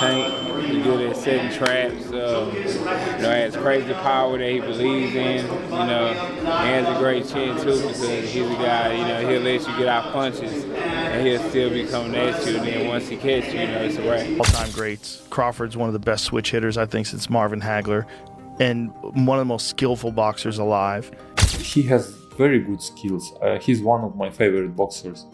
tank. He's good at setting traps. Has crazy power that he believes in. He has a great chin too because he's a guy. He'll let you get out punches, and he'll still be coming at you. And then once he catches you, it's a wrap. All-time greats. Crawford's one of the best switch hitters, I think, since Marvin Hagler, and one of the most skillful boxers alive. He has very good skills. He's one of my favorite boxers.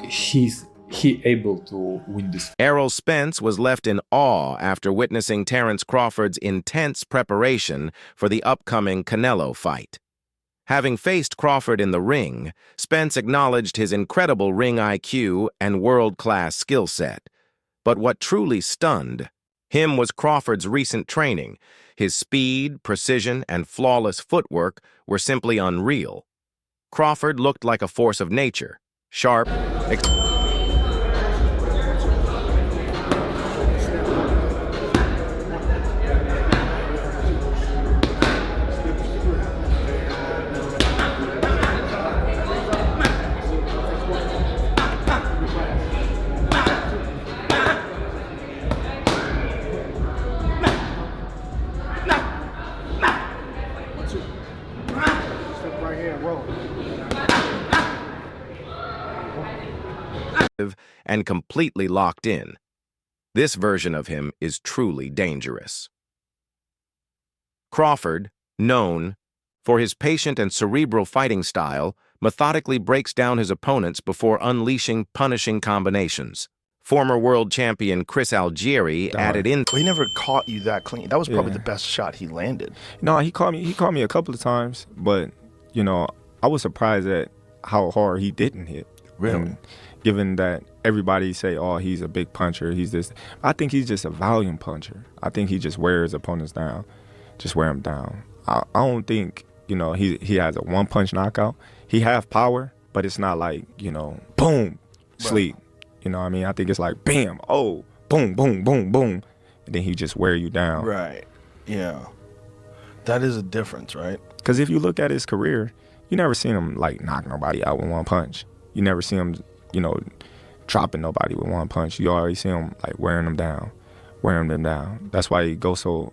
He able to win this. Errol Spence was left in awe after witnessing Terence Crawford's intense preparation for the upcoming Canelo fight. Having faced Crawford in the ring, Spence acknowledged his incredible ring IQ and world-class skill set. But what truly stunned him was Crawford's recent training. His speed, precision, and flawless footwork were simply unreal. Crawford looked like a force of nature, sharp, and completely locked in. This version of him is truly dangerous. Crawford, known for his patient and cerebral fighting style, methodically breaks down his opponents before unleashing punishing combinations. Former world champion Chris Algieri added in. He never caught you that clean. That was probably the best shot he landed. No, he caught me a couple of times, but I was surprised at how hard he didn't hit. Really? And given that everybody say, oh, he's a big puncher, he's this. I think he's just a volume puncher. I think he just wears opponents down, just wear them down. I don't think, he has a one-punch knockout. He have power, but it's not like, boom, sleep. You know what I mean? I think it's like, bam, oh, boom, boom, boom, boom. And then he just wear you down. Right, yeah. That is a difference, right? Because if you look at his career, you never seen him, knock nobody out with one punch. You never see him, dropping nobody with one punch. You always see him, wearing them down. That's why he goes so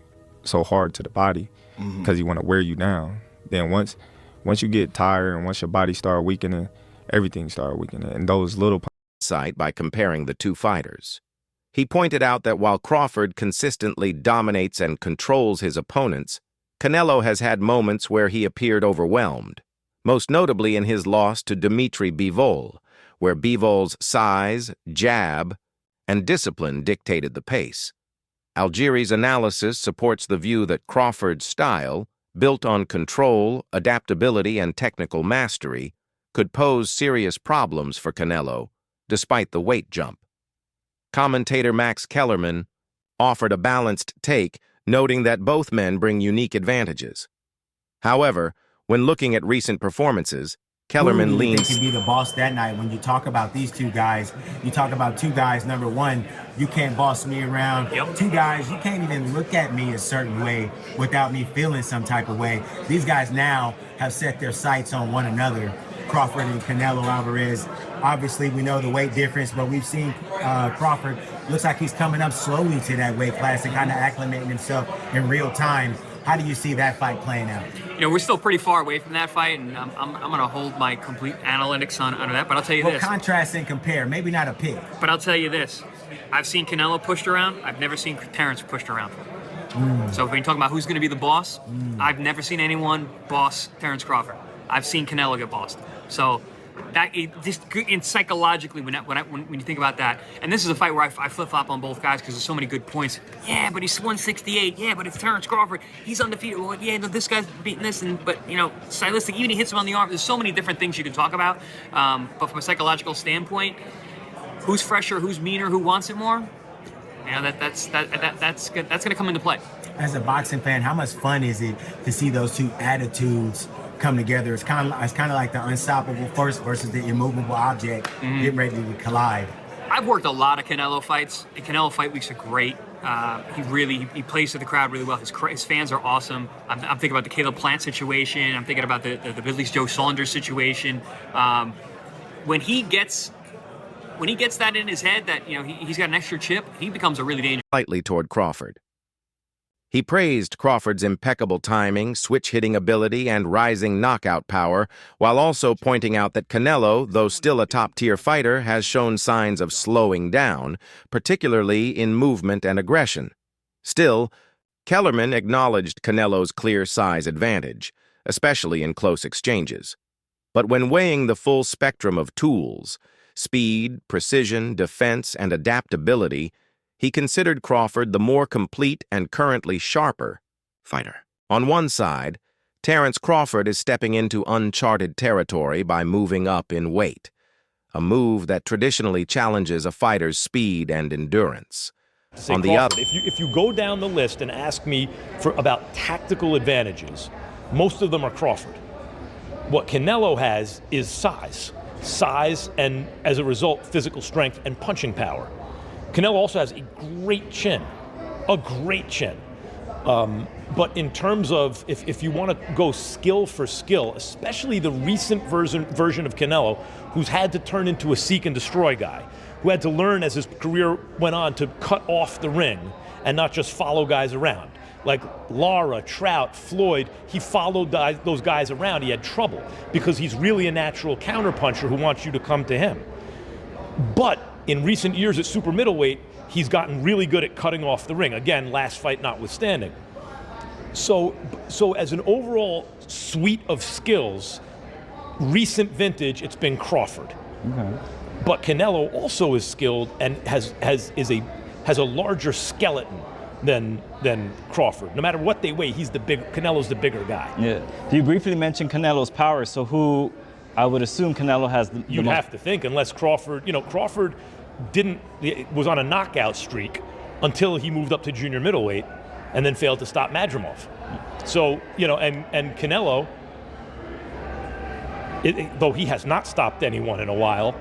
hard to the body, because he want to wear you down. Then once you get tired and once your body start weakening, everything start weakening. And those little sight by comparing the two fighters. He pointed out that while Crawford consistently dominates and controls his opponents, Canelo has had moments where he appeared overwhelmed, most notably in his loss to Dimitri Bivol, where Bivol's size, jab, and discipline dictated the pace. Algieri's analysis supports the view that Crawford's style, built on control, adaptability, and technical mastery, could pose serious problems for Canelo, despite the weight jump. Commentator Max Kellerman offered a balanced take, noting that both men bring unique advantages. However, when looking at recent performances, Kellerman leans. Who do you think can be the boss that night? When you talk about these two guys, you talk about two guys. Number one, you can't boss me around. Yep. Two guys, you can't even look at me a certain way without me feeling some type of way. These guys now have set their sights on one another. Crawford and Canelo Alvarez. Obviously, we know the weight difference, but we've seen Crawford looks like he's coming up slowly to that weight class and kind of acclimating himself in real time. How do you see that fight playing out? We're still pretty far away from that fight, and I'm going to hold my complete analytics on that. But I'll tell you this. Contrast and compare. Maybe not a pick. But I'll tell you this. I've seen Canelo pushed around. I've never seen Terence pushed around. So if we're talking about who's going to be the boss, I've never seen anyone boss Terence Crawford. I've seen Canelo get bossed. So that just psychologically, when you think about that, and this is a fight where I flip-flop on both guys because there's so many good points. Yeah, but he's 168. Yeah, but it's Terence Crawford. He's undefeated. Well, yeah, no, this guy's beating this, but stylistic. Even he hits him on the arm. There's so many different things you can talk about. But from a psychological standpoint, who's fresher, who's meaner, who wants it more? That's going to come into play. As a boxing fan, how much fun is it to see those two attitudes come together? It's kind of like the unstoppable force versus the immovable object getting ready to collide. I've worked a lot of Canelo fights. The Canelo fight weeks are great. He plays to the crowd really well. His fans are awesome. I'm thinking about the Caleb Plant situation. I'm thinking about the Billy's Joe Saunders situation. When he gets When he gets that in his head that, he's got an extra chip, he becomes a really dangerous. Slightly toward Crawford. He praised Crawford's impeccable timing, switch-hitting ability, and rising knockout power, while also pointing out that Canelo, though still a top-tier fighter, has shown signs of slowing down, particularly in movement and aggression. Still, Kellerman acknowledged Canelo's clear size advantage, especially in close exchanges. But when weighing the full spectrum of tools, speed, precision, defense, and adaptability, he considered Crawford the more complete and currently sharper fighter. On one side, Terence Crawford is stepping into uncharted territory by moving up in weight, a move that traditionally challenges a fighter's speed and endurance. On the other, if you go down the list and ask me about tactical advantages, most of them are Crawford. What Canelo has is size, and as a result, physical strength and punching power. Canelo also has a great chin. But in terms of, if you want to go skill for skill, especially the recent version of Canelo, who's had to turn into a seek and destroy guy, who had to learn as his career went on to cut off the ring and not just follow guys around. Like Lara, Trout, Floyd, he followed those guys around. He had trouble because he's really a natural counterpuncher who wants you to come to him. But in recent years at super middleweight, he's gotten really good at cutting off the ring. Again, last fight notwithstanding. So as an overall suite of skills, recent vintage, it's been Crawford. Okay. But Canelo also is skilled and has a larger skeleton than Crawford. No matter what they weigh, Canelo's the bigger guy. Yeah. You briefly mentioned Canelo's power, so who? I would assume Canelo has the. You'd have to think, unless Crawford. Crawford was on a knockout streak until he moved up to junior middleweight, and then failed to stop Madrimov. So and Canelo, though he has not stopped anyone in a while,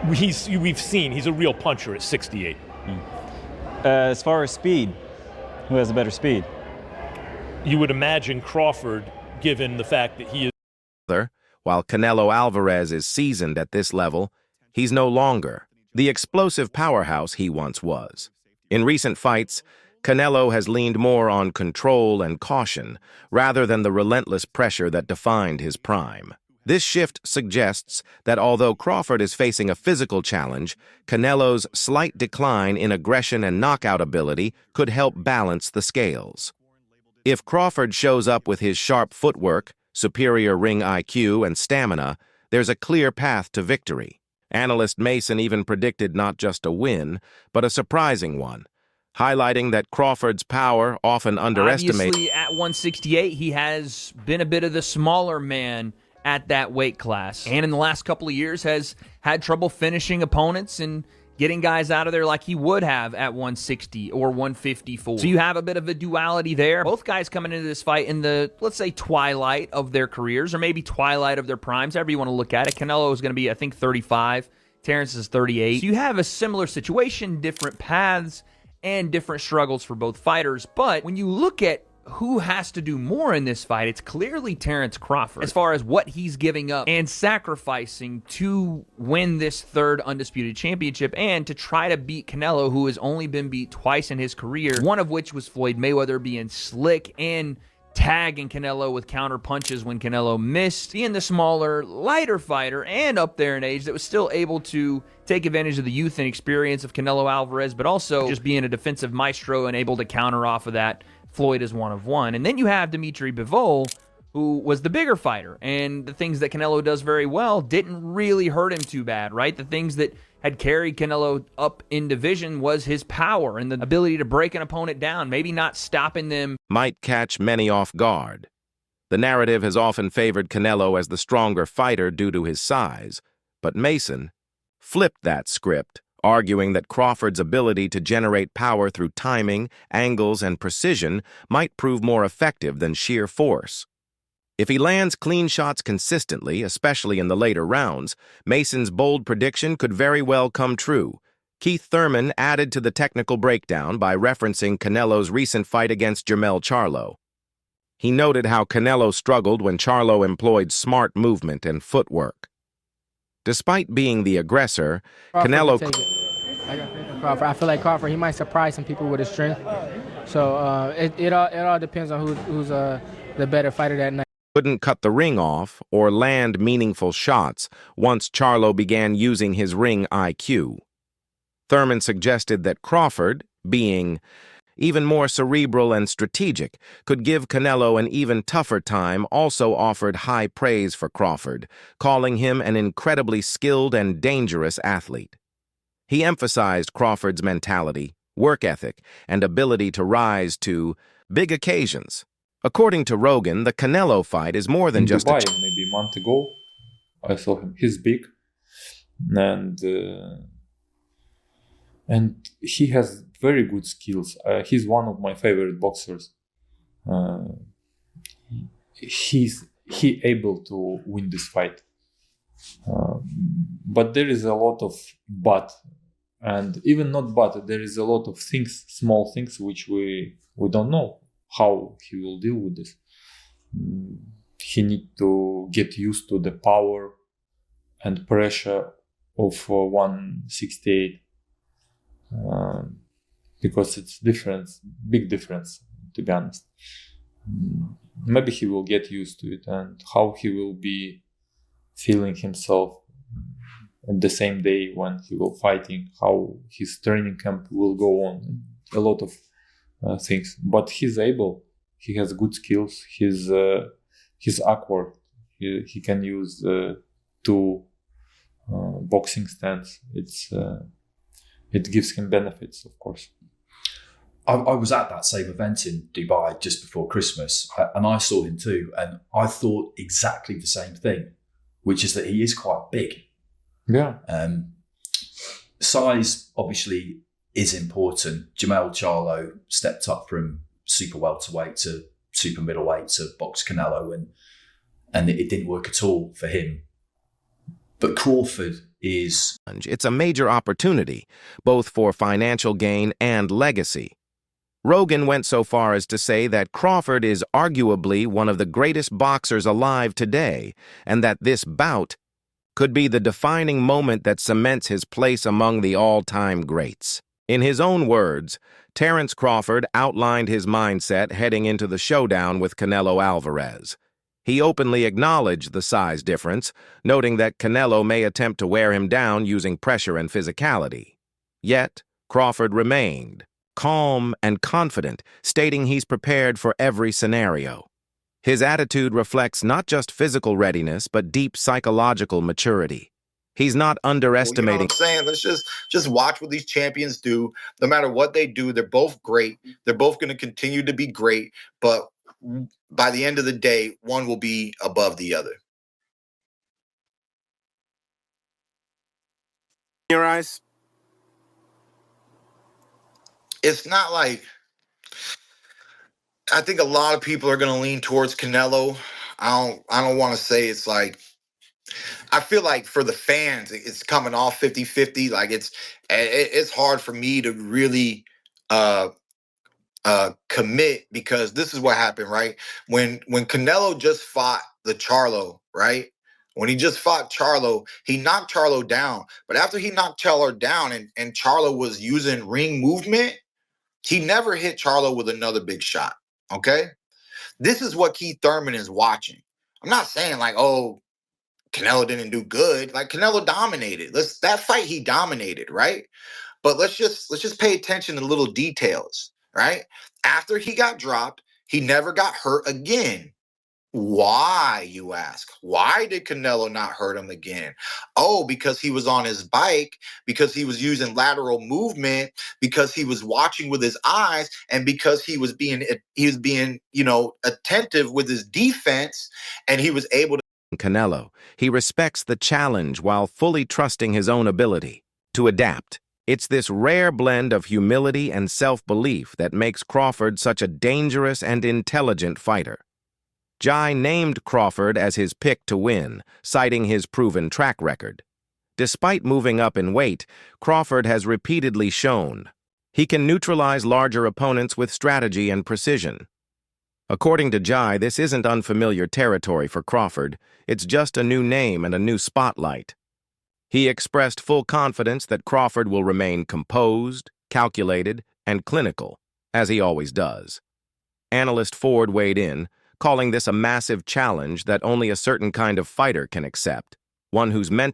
we've seen he's a real puncher at 68. As far as speed, who has a better speed? You would imagine Crawford, given the fact that he is. While Canelo Alvarez is seasoned at this level, he's no longer the explosive powerhouse he once was. In recent fights, Canelo has leaned more on control and caution rather than the relentless pressure that defined his prime. This shift suggests that although Crawford is facing a physical challenge, Canelo's slight decline in aggression and knockout ability could help balance the scales. If Crawford shows up with his sharp footwork, superior ring IQ, and stamina, there's a clear path to victory. Analyst Mason even predicted not just a win, but a surprising one, highlighting that Crawford's power, often underestimated. Obviously, at 168, he has been a bit of the smaller man at that weight class, and in the last couple of years has had trouble finishing opponents and getting guys out of there like he would have at 160 or 154. So you have a bit of a duality there. Both guys coming into this fight in the, let's say, twilight of their careers, or maybe twilight of their primes, however you want to look at it. Canelo is going to be, I think, 35. Terence is 38. So you have a similar situation, different paths, and different struggles for both fighters. But when you look at who has to do more in this fight, it's clearly Terence Crawford, as far as what he's giving up and sacrificing to win this third undisputed championship and to try to beat Canelo, who has only been beat twice in his career, one of which was Floyd Mayweather being slick and tagging Canelo with counter punches when Canelo missed, being the smaller, lighter fighter and up there in age that was still able to take advantage of the youth and experience of Canelo Alvarez, but also just being a defensive maestro and able to counter off of that. Floyd is one of one. And then you have Dimitri Bivol, who was the bigger fighter, and the things that Canelo does very well didn't really hurt him too bad, right? The things that had carried Canelo up in division was his power and the ability to break an opponent down, maybe not stopping them. Might catch many off guard. The narrative has often favored Canelo as the stronger fighter due to his size, but Mason flipped that script, arguing that Crawford's ability to generate power through timing, angles, and precision might prove more effective than sheer force. If he lands clean shots consistently, especially in the later rounds, Mason's bold prediction could very well come true. Keith Thurman added to the technical breakdown by referencing Canelo's recent fight against Jermell Charlo. He noted how Canelo struggled when Charlo employed smart movement and footwork. Despite being the aggressor, Crawford Canelo... can take it. I got faith in Crawford. I feel like Crawford, he might surprise some people with his strength. So it all depends on who's the better fighter that night. Couldn't cut the ring off or land meaningful shots once Charlo began using his ring IQ. Thurman suggested that Crawford, being even more cerebral and strategic, could give Canelo an even tougher time, also offered high praise for Crawford, calling him an incredibly skilled and dangerous athlete. He emphasized Crawford's mentality, work ethic, and ability to rise to big occasions. According to Rogan, the Canelo fight is more than just Dubai, maybe a month ago, I saw him. He's big, and he has very good skills. He's one of my favorite boxers. He able to win this fight, but there is a lot of but, and even not but. There is a lot of things, small things, which we don't know how he will deal with this. He need to get used to the power and pressure of 168. Because it's big difference, to be honest. Maybe he will get used to it, and how he will be feeling himself at the same day when he will fighting, how his training camp will go on, a lot of things. But he's able. He has good skills. He's awkward. He can use two boxing stands. It gives him benefits, of course. I was at that same event in Dubai just before Christmas, and I saw him too, and I thought exactly the same thing, which is that he is quite big. Yeah. Size obviously is important. Jamel Charlo stepped up from super welterweight to super middleweight to box Canelo, and it didn't work at all for him. But Crawford is... It's a major opportunity, both for financial gain and legacy. Rogan went so far as to say that Crawford is arguably one of the greatest boxers alive today, and that this bout could be the defining moment that cements his place among the all-time greats. In his own words, Terence Crawford outlined his mindset heading into the showdown with Canelo Alvarez. He openly acknowledged the size difference, noting that Canelo may attempt to wear him down using pressure and physicality. Yet, Crawford remained calm and confident, stating he's prepared for every scenario. His attitude reflects not just physical readiness, but deep psychological maturity. He's not underestimating... You know what I'm saying? Let's just watch what these champions do. No matter what they do, they're both great. They're both going to continue to be great, but by the end of the day, one will be above the other. Your eyes? It's not like... I think a lot of people are going to lean towards Canelo. I don't want to say it's like... I feel like for the fans, it's coming off 50-50. Like it's hard for me to really commit, because this is what happened, right? When Canelo just fought the Charlo, right? When he just fought Charlo, he knocked Charlo down. But after he knocked Charlo down and Charlo was using ring movement, he never hit Charlo with another big shot, okay? This is what Keith Thurman is watching. I'm not saying like, oh, Canelo didn't do good. Like, Canelo dominated. That fight he dominated, right? But let's just pay attention to little details, right? After he got dropped, he never got hurt again. Why, you ask? Why did Canelo not hurt him again? Oh, because he was on his bike, because he was using lateral movement, because he was watching with his eyes, and because he was being, attentive with his defense, and he was able to... Canelo, he respects the challenge while fully trusting his own ability to adapt. It's this rare blend of humility and self-belief that makes Crawford such a dangerous and intelligent fighter. Jai named Crawford as his pick to win, citing his proven track record. Despite moving up in weight, Crawford has repeatedly shown he can neutralize larger opponents with strategy and precision. According to Jai, this isn't unfamiliar territory for Crawford. It's just a new name and a new spotlight. He expressed full confidence that Crawford will remain composed, calculated, and clinical, as he always does. Analyst Ford weighed in, calling this a massive challenge that only a certain kind of fighter can accept, one whose mental